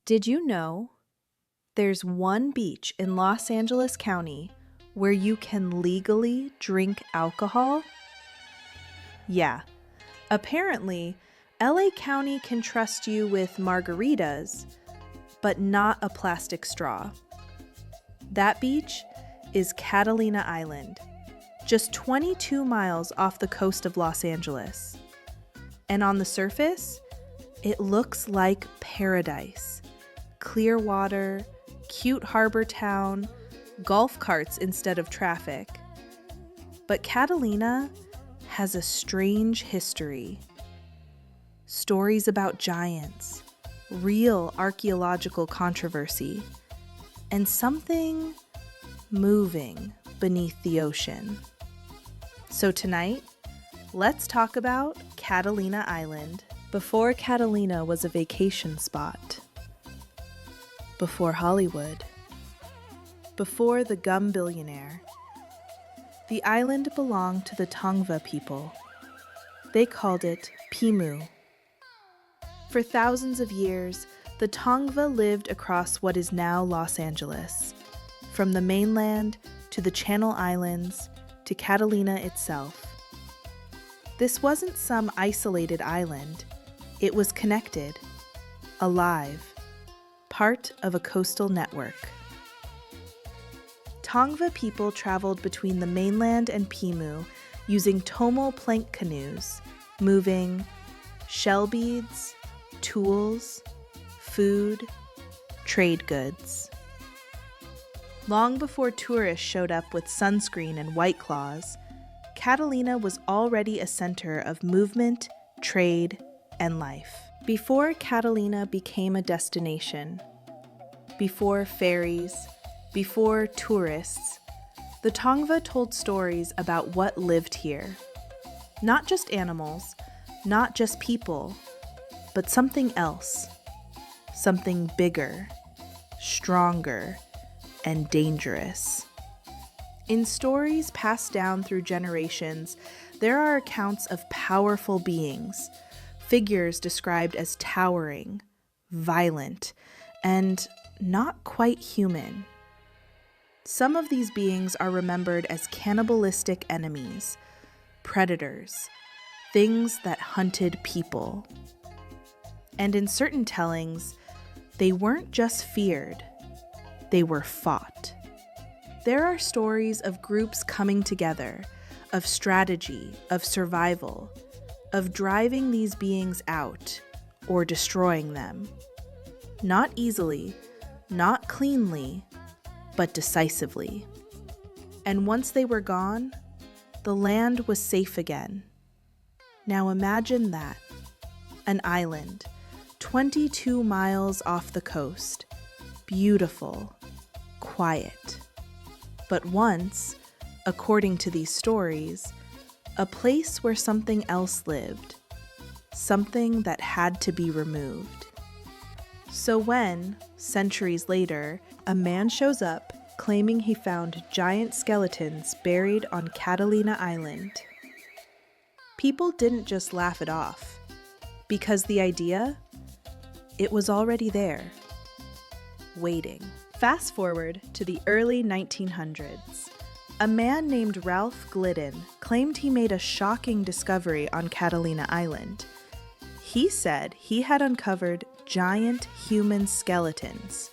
Did you know there's one beach in Los Angeles County where you can legally drink alcohol? Yeah, apparently, LA County can trust you with margaritas, but not a plastic straw. That beach is Catalina Island, just 22 miles off the coast of Los Angeles. And on the surface, it looks like paradise. Clear water, cute harbor town, golf carts instead of traffic. But Catalina has a strange history. Stories about giants, real archaeological controversy, and something moving beneath the ocean. So tonight, let's talk about Catalina Island before Catalina was a vacation spot. Before Hollywood. Before the gum billionaire. The island belonged to the Tongva people. They called it Pimu. For thousands of years, the Tongva lived across what is now Los Angeles, from the mainland to the Channel Islands to Catalina itself. This wasn't some isolated island. It was connected, alive, part of a coastal network. Tongva people traveled between the mainland and Pimu using tomo plank canoes, moving shell beads, tools, food, trade goods. Long before tourists showed up with sunscreen and White Claws, Catalina was already a center of movement, trade, and life. Before Catalina became a destination, before ferries, before tourists, the Tongva told stories about what lived here. Not just animals, not just people, but something else. Something bigger, stronger, and dangerous. In stories passed down through generations, there are accounts of powerful beings, figures described as towering, violent, and not quite human. Some of these beings are remembered as cannibalistic enemies, predators, things that hunted people. And in certain tellings, they weren't just feared, they were fought. There are stories of groups coming together, of strategy, of survival, of driving these beings out or destroying them. Not easily, not cleanly, but decisively. And once they were gone, the land was safe again. Now imagine that, an island, 22 miles off the coast, beautiful, quiet. But once, according to these stories, a place where something else lived, something that had to be removed. So when, centuries later, a man shows up claiming he found giant skeletons buried on Catalina Island, people didn't just laugh it off, because the idea, it was already there, waiting. Fast forward to the early 1900s. A man named Ralph Glidden claimed he made a shocking discovery on Catalina Island. He said he had uncovered giant human skeletons,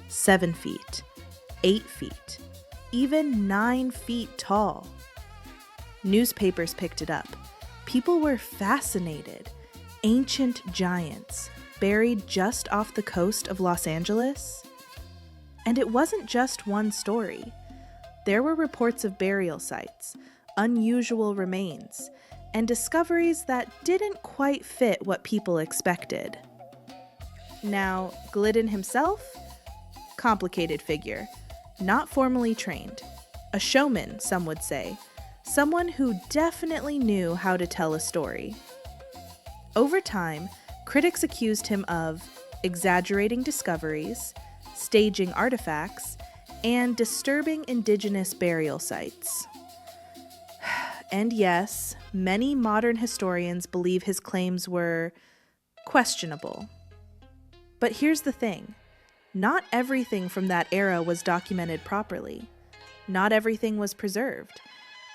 7 feet, 8 feet, even 9 feet tall. Newspapers picked it up. People were fascinated. Ancient giants buried just off the coast of Los Angeles. And it wasn't just one story. There were reports of burial sites, unusual remains, and discoveries that didn't quite fit what people expected. Now, Glidden himself? Complicated figure, not formally trained. A showman, some would say. Someone who definitely knew how to tell a story. Over time, critics accused him of exaggerating discoveries, staging artifacts, and disturbing indigenous burial sites. And yes, many modern historians believe his claims were questionable. But here's the thing. Not everything from that era was documented properly. Not everything was preserved.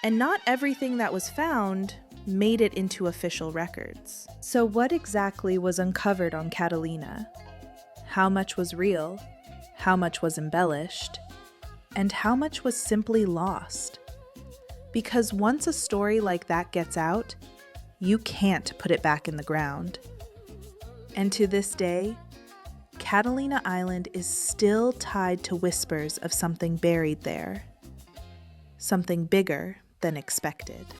And not everything that was found made it into official records. So what exactly was uncovered on Catalina? How much was real? How much was embellished? And how much was simply lost? Because once a story like that gets out, you can't put it back in the ground. And to this day, Catalina Island is still tied to whispers of something buried there. Something bigger than expected.